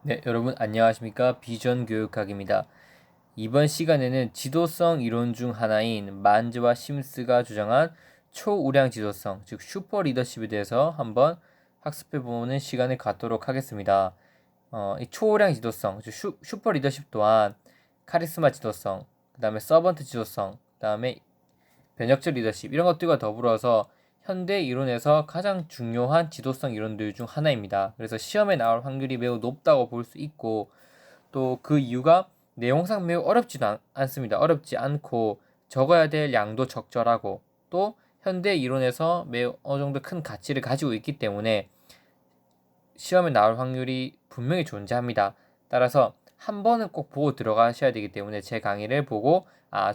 네, 여러분 안녕하십니까? 비전 교육학입니다. 이번 시간에는 지도성 이론 중 하나인 만즈와 심스가 주장한 초우량 지도성, 즉 슈퍼 리더십에 대해서 한번 학습해보는 시간을 갖도록 하겠습니다. 이 초우량 지도성, 즉 슈퍼 리더십 또한 카리스마 지도성, 그 다음에 서번트 지도성, 그 다음에 변혁적 리더십 이런 것들과 더불어서 현대 이론에서 가장 중요한 지도성 이론들 중 하나입니다. 그래서 시험에 나올 확률이 매우 높다고 볼 수 있고 또 그 이유가 내용상 매우 어렵지도 않습니다. 어렵지 않고 적어야 될 양도 적절하고 또 현대 이론에서 매우 어느 정도 큰 가치를 가지고 있기 때문에 시험에 나올 확률이 분명히 존재합니다. 따라서 한 번은 꼭 보고 들어가셔야 되기 때문에 제 강의를 보고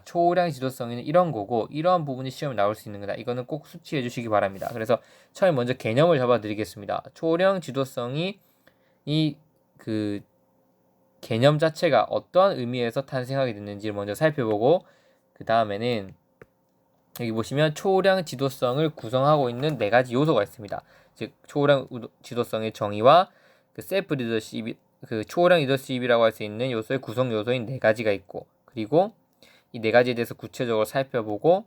초우량 지도성에는 이런 거고 이러한 부분이 시험에 나올 수 있는 거다. 이거는 꼭 수치해 주시기 바랍니다. 그래서 처음에 먼저 개념을 잡아 드리겠습니다. 초우량 지도성이 그 개념 자체가 어떠한 의미에서 탄생하게 됐는지를 먼저 살펴보고 그 다음에는 여기 보시면 초우량 지도성을 구성하고 있는 네 가지 요소가 있습니다. 즉 초우량 지도성의 정의와 그 셀프 리더십, 그 초우량 리더십이라고 할 수 있는 요소의 구성 요소인 네 가지가 있고 그리고 이 네 가지에 대해서 구체적으로 살펴보고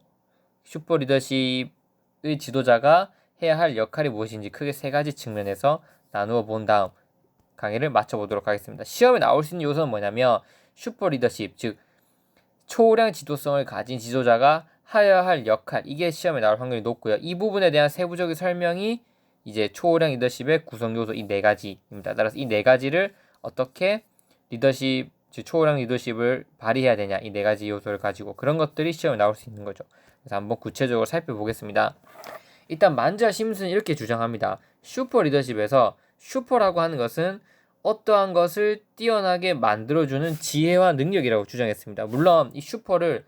슈퍼 리더십의 지도자가 해야 할 역할이 무엇인지 크게 세 가지 측면에서 나누어 본 다음 강의를 마쳐보도록 하겠습니다. 시험에 나올 수 있는 요소는 뭐냐면 슈퍼 리더십, 즉 초우량 지도성을 가진 지도자가 해야 할 역할, 이게 시험에 나올 확률이 높고요. 이 부분에 대한 세부적인 설명이 이제 초우량 리더십의 구성 요소 이 네 가지입니다. 따라서 이 네 가지를 어떻게 리더십, 즉 초우량 리더십을 발휘해야 되냐, 이 네 가지 요소를 가지고 그런 것들이 시험에 나올 수 있는 거죠. 그래서 한번 구체적으로 살펴보겠습니다. 일단 만즈와 심스는 이렇게 주장합니다. 슈퍼 리더십에서 슈퍼라고 하는 것은 어떠한 것을 뛰어나게 만들어주는 지혜와 능력이라고 주장했습니다. 물론 이 슈퍼를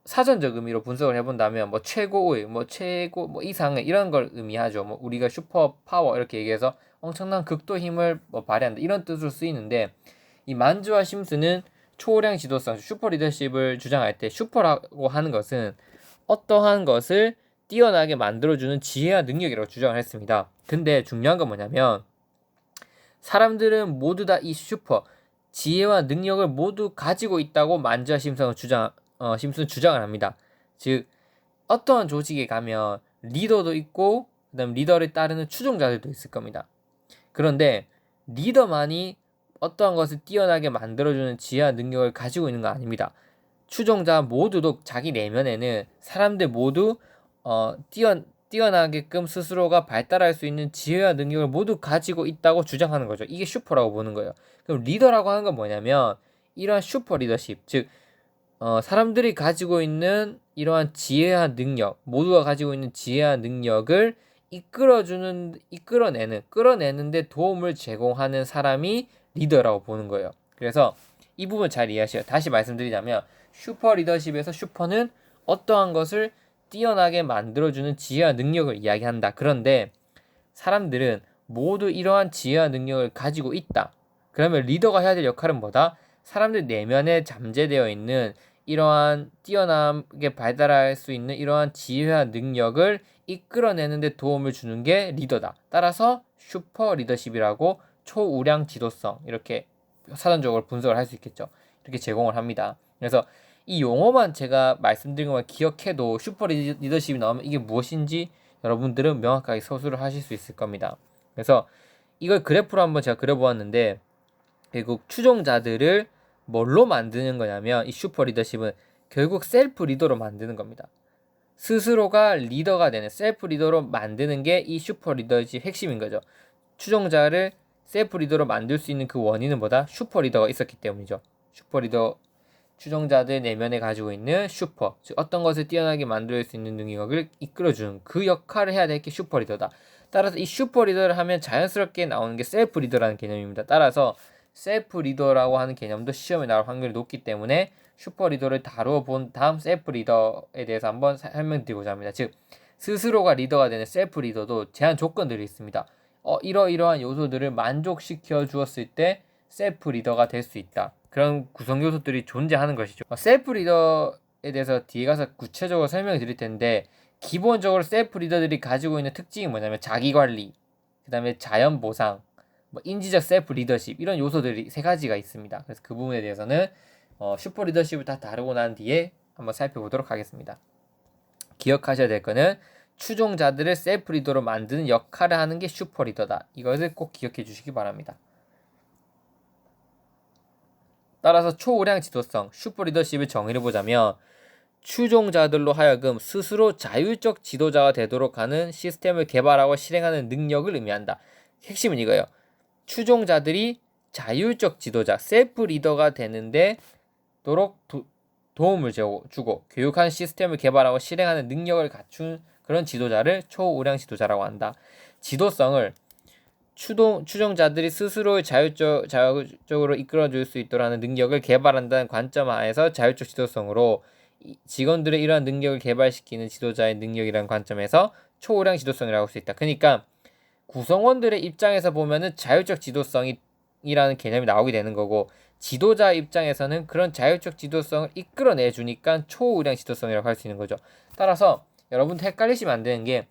사전적 의미로 분석을 해본다면 뭐 최고의, 뭐 최고, 뭐 이상의 이런 걸 의미하죠. 뭐 우리가 슈퍼 파워 이렇게 얘기해서 엄청난 극도 힘을 뭐 발휘한다 이런 뜻으로 쓰이는데 이 만즈와 심스는 초우량 지도성, 슈퍼 리더십을 주장할 때 슈퍼라고 하는 것은 어떠한 것을 뛰어나게 만들어주는 지혜와 능력이라고 주장을 했습니다. 근데 중요한 건 뭐냐면 사람들은 모두 다 이 슈퍼 지혜와 능력을 모두 가지고 있다고 만즈와 심슨은 주장을 합니다. 즉 어떠한 조직에 가면 리더도 있고 그다음 리더를 따르는 추종자들도 있을 겁니다. 그런데 리더만이 어떠한 것을 뛰어나게 만들어주는 지혜와 능력을 가지고 있는 건 아닙니다. 추종자 모두도 자기 내면에는 사람들 모두 뛰어나게끔 스스로가 발달할 수 있는 지혜와 능력을 모두 가지고 있다고 주장하는 거죠. 이게 슈퍼라고 보는 거예요. 그럼 리더라고 하는 건 뭐냐면 이러한 슈퍼 리더십, 즉 사람들이 가지고 있는 이러한 지혜와 능력, 모두가 가지고 있는 지혜와 능력을 끌어내는데 도움을 제공하는 사람이 리더라고 보는 거예요. 그래서 이 부분 잘 이해하셔요. 다시 말씀드리자면 슈퍼 리더십에서 슈퍼는 어떠한 것을 뛰어나게 만들어주는 지혜와 능력을 이야기한다. 그런데 사람들은 모두 이러한 지혜와 능력을 가지고 있다. 그러면 리더가 해야 될 역할은 뭐다? 사람들 내면에 잠재되어 있는 이러한 뛰어나게 발달할 수 있는 이러한 지혜와 능력을 이끌어내는데 도움을 주는 게 리더다. 따라서 슈퍼 리더십이라고 초우량 지도성 이렇게 사전적으로 분석을 할 수 있겠죠. 이렇게 제공을 합니다. 그래서 이 용어만 제가 말씀드린 것만 기억해도 슈퍼 리더십이 나오면 이게 무엇인지 여러분들은 명확하게 서술을 하실 수 있을 겁니다. 그래서 이걸 그래프로 한번 제가 그려보았는데 결국 추종자들을 뭘로 만드는 거냐면 이 슈퍼 리더십은 결국 셀프 리더로 만드는 겁니다. 스스로가 리더가 되는 셀프 리더로 만드는 게 이 슈퍼 리더십 핵심인 거죠. 추종자를 셀프 리더로 만들 수 있는 그 원인은 뭐다? 슈퍼 리더가 있었기 때문이죠. 슈퍼 리더 추종자들 내면에 가지고 있는 슈퍼, 즉 어떤 것을 뛰어나게 만들 수 있는 능력을 이끌어주는 그 역할을 해야 될 게 슈퍼 리더다. 따라서 이 슈퍼 리더를 하면 자연스럽게 나오는 게 셀프 리더라는 개념입니다. 따라서 셀프 리더라고 하는 개념도 시험에 나올 확률이 높기 때문에 슈퍼 리더를 다루어 본 다음 셀프 리더에 대해서 한번 설명드리고자 합니다. 즉 스스로가 리더가 되는 셀프 리더도 제한 조건들이 있습니다. 이러이러한 요소들을 만족시켜 주었을 때 셀프 리더가 될 수 있다. 그런 구성 요소들이 존재하는 것이죠. 셀프 리더에 대해서 뒤에 가서 구체적으로 설명을 드릴 텐데 기본적으로 셀프 리더들이 가지고 있는 특징이 뭐냐면 자기 관리, 그 다음에 자연 보상, 뭐 인지적 셀프 리더십 이런 요소들이 세 가지가 있습니다. 그래서 그 부분에 대해서는 슈퍼 리더십을 다 다루고 난 뒤에 한번 살펴보도록 하겠습니다. 기억하셔야 될 거는 추종자들을 셀프 리더로 만드는 역할을 하는 게 슈퍼 리더다. 이것을 꼭 기억해 주시기 바랍니다. 따라서 초우량 지도성, 슈퍼 리더십을 정의해 보자면 추종자들로 하여금 스스로 자율적 지도자가 되도록 하는 시스템을 개발하고 실행하는 능력을 의미한다. 핵심은 이거예요. 추종자들이 자율적 지도자, 셀프 리더가 되는데 도록 도움을 주고 교육하는 시스템을 개발하고 실행하는 능력을 갖춘 그런 지도자를 초우량 지도자라고 한다. 지도성을 추종자들이 스스로 자율적으로 이끌어줄 수 있도록 하는 능력을 개발한다는 관점 하에서 자율적 지도성으로 직원들의 이러한 능력을 개발시키는 지도자의 능력이라는 관점에서 초우량 지도성이라고 할 수 있다. 그러니까 구성원들의 입장에서 보면은 자율적 지도성이라는 개념이 나오게 되는 거고 지도자 입장에서는 그런 자율적 지도성을 이끌어내 주니까 초우량 지도성이라고 할 수 있는 거죠. 따라서 여러분들 헷갈리시면 안 되는 게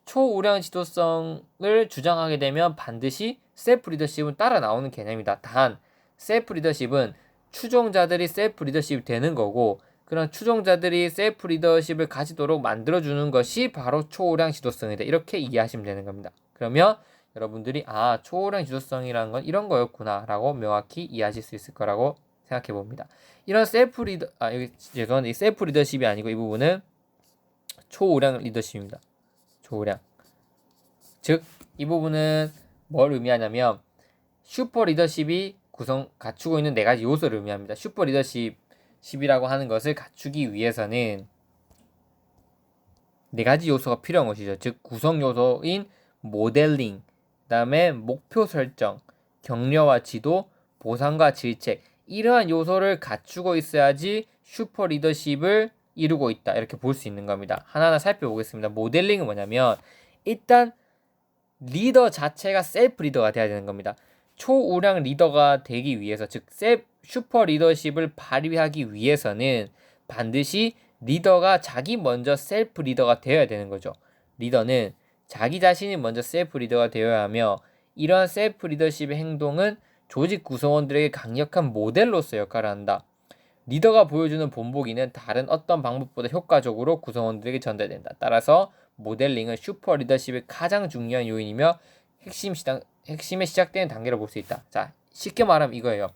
초우량 지도성을 주장하게 되면 반드시 셀프 리더십은 따라 나오는 개념이다. 단 셀프 리더십은 추종자들이 셀프 리더십이 되는 거고 그런 추종자들이 셀프 리더십을 가지도록 만들어주는 것이 바로 초우량 지도성이다. 이렇게 이해하시면 되는 겁니다. 그러면 여러분들이 초우량 지도성이라는 건 이런 거였구나 라고 명확히 이해하실 수 있을 거라고 생각해 봅니다. 이런 셀프 리더 여기 죄송한데 셀프 리더십이 아니고 이 부분은 초우량 리더십입니다. 초우량. 즉 이 부분은 뭘 의미하냐면 슈퍼 리더십이 갖추고 있는 네 가지 요소를 의미합니다. 슈퍼 리더십이라고 하는 것을 갖추기 위해서는 네 가지 요소가 필요한 것이죠. 즉 구성 요소인 모델링, 그다음에 목표 설정, 격려와 지도, 보상과 질책 이러한 요소를 갖추고 있어야지 슈퍼 리더십을 이루고 있다. 이렇게 볼 수 있는 겁니다. 하나하나 살펴보겠습니다. 모델링은 뭐냐면 일단 리더 자체가 셀프 리더가 돼야 되는 겁니다. 초우량 리더가 되기 위해서 즉 슈퍼 리더십을 발휘하기 위해서는 반드시 리더가 자기 먼저 셀프 리더가 되어야 되는 거죠. 리더는 자기 자신이 먼저 셀프 리더가 되어야 하며 이러한 셀프 리더십의 행동은 조직 구성원들에게 강력한 모델로서 역할을 한다. 리더가 보여주는 본보기는 다른 어떤 방법보다 효과적으로 구성원들에게 전달된다. 따라서 모델링은 슈퍼 리더십의 가장 중요한 요인이며 핵심에 시작되는 단계로 볼 수 있다. 자, 쉽게 말하면 이거예요.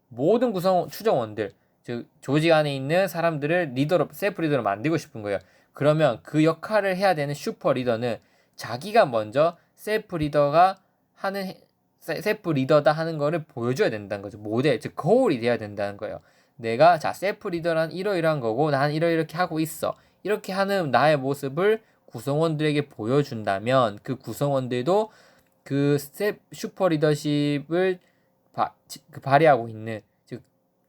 모든 추종원들, 즉 조직 안에 있는 사람들을 셀프 리더로 만들고 싶은 거예요. 그러면 그 역할을 해야 되는 슈퍼 리더는 자기가 먼저 셀프 리더다 하는 거를 보여줘야 된다는 거죠. 모델, 즉 거울이 돼야 된다는 거예요. 내가 셀프 리더란 이러이러한 거고 난 이렇게 하고 있어. 이렇게 하는 나의 모습을 구성원들에게 보여준다면 그 구성원들도 그 슈퍼 리더십을 발휘하고 있는 즉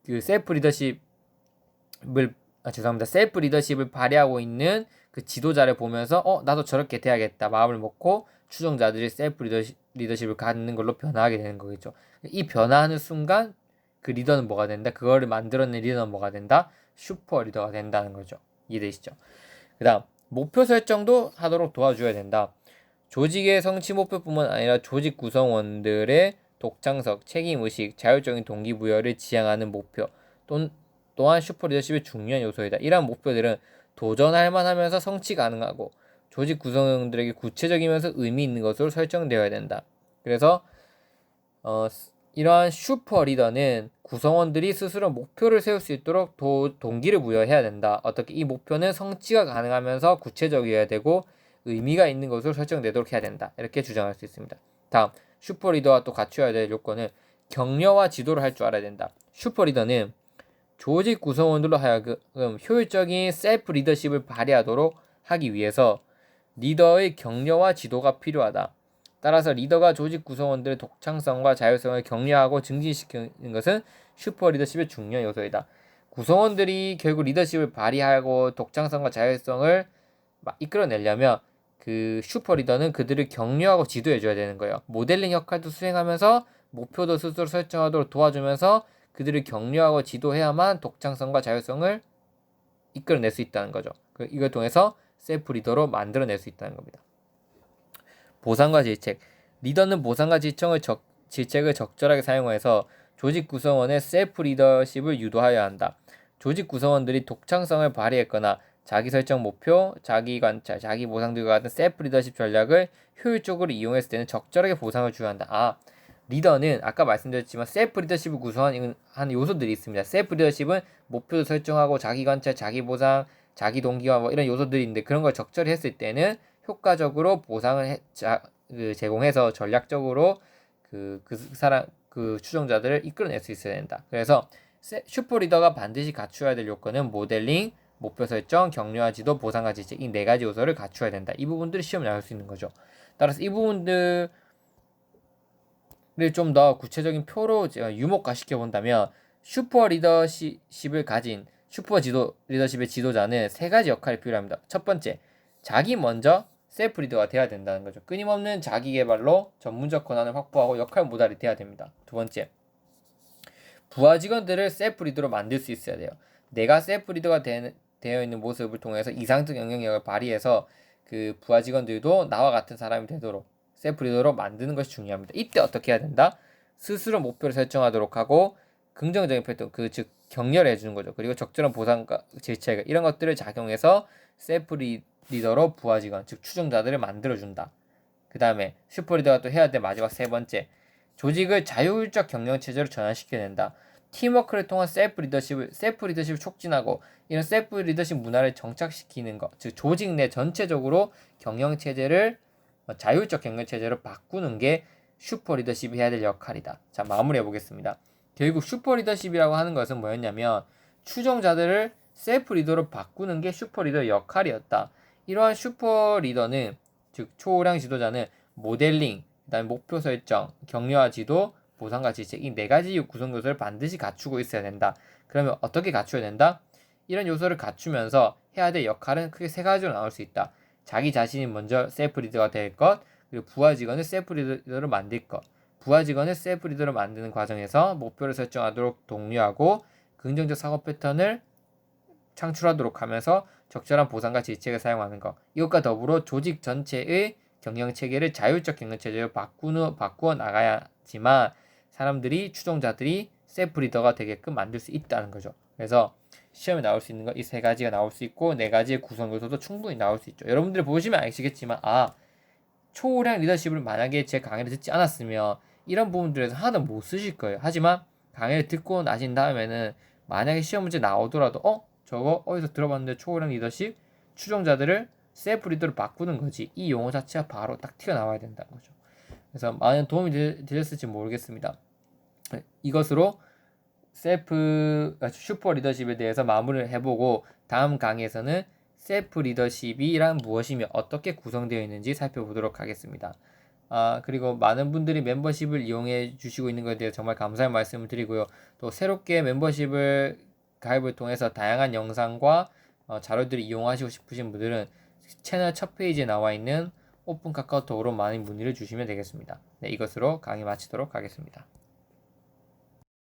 그 셀프 리더십을 발휘하고 있는 그 지도자를 보면서 나도 저렇게 돼야겠다 마음을 먹고 추종자들이 셀프 리더십을 갖는 걸로 변화하게 되는 거겠죠. 이 변화하는 순간 그 리더는 뭐가 된다? 그거를 만들어낸 리더는 뭐가 된다? 슈퍼 리더가 된다는 거죠. 이해되시죠? 그 다음 목표 설정도 하도록 도와줘야 된다. 조직의 성취 목표뿐만 아니라 조직 구성원들의 독창성, 책임의식, 자율적인 동기부여를 지향하는 목표 또한 슈퍼 리더십의 중요한 요소이다. 이러한 목표들은 도전할 만하면서 성취 가능하고 조직 구성원들에게 구체적이면서 의미 있는 것으로 설정되어야 된다. 그래서 이러한 슈퍼 리더는 구성원들이 스스로 목표를 세울 수 있도록 동기를 부여해야 된다. 어떻게 이 목표는 성취가 가능하면서 구체적이어야 되고 의미가 있는 것으로 설정되도록 해야 된다. 이렇게 주장할 수 있습니다. 다음 슈퍼 리더와 또 갖춰야 될 요건은 격려와 지도를 할 줄 알아야 된다. 슈퍼 리더는 조직 구성원들로 하여금 효율적인 셀프 리더십을 발휘하도록 하기 위해서 리더의 격려와 지도가 필요하다. 따라서 리더가 조직 구성원들의 독창성과 자율성을 격려하고 증진시키는 것은 슈퍼 리더십의 중요한 요소이다. 구성원들이 결국 리더십을 발휘하고 독창성과 자율성을 이끌어내려면 그 슈퍼 리더는 그들을 격려하고 지도해줘야 되는 거예요. 모델링 역할도 수행하면서 목표도 스스로 설정하도록 도와주면서 그들을 격려하고 지도해야만 독창성과 자율성을 이끌어낼 수 있다는 거죠. 이걸 통해서 셀프 리더로 만들어낼 수 있다는 겁니다. 보상과 질책. 리더는 보상과 질책을 적절하게 사용해서 조직 구성원의 셀프 리더십을 유도하여야 한다. 조직 구성원들이 독창성을 발휘했거나 자기 설정 목표, 자기 관찰, 자기 보상 등과 같은 셀프 리더십 전략을 효율적으로 이용했을 때는 적절하게 보상을 줘야 한다. 리더는 아까 말씀드렸지만 셀프 리더십을 구성하는 요소들이 있습니다. 셀프 리더십은 목표도 설정하고 자기 관찰, 자기 보상, 자기 동기화 뭐 이런 요소들이 있는데 그런 걸 적절히 했을 때는 효과적으로 보상을 제공해서 전략적으로 그 사람 추종자들을 이끌어낼 수 있어야 된다. 그래서 슈퍼 리더가 반드시 갖추어야 될 요건은 모델링, 목표 설정, 격려와 지도, 보상과 지책 이 네 가지 요소를 갖추어야 된다. 이 부분들이 시험에 나올 수 있는 거죠. 따라서 이 부분들을 좀 더 구체적인 표로 유목화 시켜본다면 슈퍼 리더십을 가진 리더십의 지도자는 세 가지 역할이 필요합니다. 첫 번째, 자기 먼저 셀프 리더가 돼야 된다는 거죠. 끊임없는 자기 개발로 전문적 권한을 확보하고 역할 모달이 돼야 됩니다. 두 번째, 부하 직원들을 셀프 리더로 만들 수 있어야 돼요. 내가 셀프 리더가 되어 있는 모습을 통해서 이상적 영향력을 발휘해서 그 부하 직원들도 나와 같은 사람이 되도록 셀프 리더로 만드는 것이 중요합니다. 이때 어떻게 해야 된다? 스스로 목표를 설정하도록 하고 긍정적인 패턴, 즉 격려를 해주는 거죠. 그리고 적절한 보상과 질책 이런 것들을 작용해서 셀프 리더로 부하 직원, 즉 추종자들을 만들어준다. 그 다음에 슈퍼 리더가 또 해야 될 마지막 세 번째, 조직을 자율적 경영 체제로 전환시켜야 된다. 팀워크를 통한 셀프 리더십을 촉진하고 이런 셀프 리더십 문화를 정착시키는 것, 즉 조직 내 전체적으로 경영 체제를 자율적 경영 체제로 바꾸는 게 슈퍼 리더십이 해야 될 역할이다. 자, 마무리해 보겠습니다. 결국 슈퍼 리더십이라고 하는 것은 뭐였냐면 추종자들을 셀프 리더로 바꾸는 게 슈퍼 리더의 역할이었다. 이러한 슈퍼 리더는 즉 초호량 지도자는 모델링, 그다음에 목표 설정, 격려와 지도, 보상과 지책 이 네 가지 구성 요소를 반드시 갖추고 있어야 된다. 그러면 어떻게 갖춰야 된다? 이런 요소를 갖추면서 해야 될 역할은 크게 세 가지로 나올 수 있다. 자기 자신이 먼저 셀프 리더가 될 것, 그리고 부하 직원을 셀프 리더로 만들 것. 부하 직원을 셀프 리더로 만드는 과정에서 목표를 설정하도록 독려하고 긍정적 사고 패턴을 창출하도록 하면서 적절한 보상과 지책을 사용하는 것. 이것과 더불어 조직 전체의 경영 체계를 자율적 경영 체제로 바꾸어 나가야지만 사람들이 추종자들이 셀프 리더가 되게끔 만들 수 있다는 거죠. 그래서 시험에 나올 수 있는 거 이 세 가지가 나올 수 있고 네 가지의 구성 요소도 충분히 나올 수 있죠. 여러분들 보시면 아시겠지만 초호량 리더십을 만약에 제 강의를 듣지 않았으면 이런 부분들에서 하나도 못 쓰실 거예요. 하지만 강의를 듣고 나신 다음에는 만약에 시험 문제 나오더라도 저거 어디서 들어봤는데 초호량 리더십 추종자들을 셀프 리더로 바꾸는 거지. 이 용어 자체가 바로 딱 튀어나와야 된다는 거죠. 그래서 많은 도움이 되셨을지 모르겠습니다. 이것으로 슈퍼 리더십에 대해서 마무리를 해보고 다음 강의에서는 셀프 리더십이란 무엇이며 어떻게 구성되어 있는지 살펴보도록 하겠습니다. 그리고 많은 분들이 멤버십을 이용해 주시고 있는 것에 대해 정말 감사의 말씀을 드리고요. 또 새롭게 멤버십을 가입을 통해서 다양한 영상과 자료들을 이용하시고 싶으신 분들은 채널 첫 페이지에 나와 있는 오픈 카카오톡으로 많은 문의를 주시면 되겠습니다. 네, 이것으로 강의 마치도록 하겠습니다.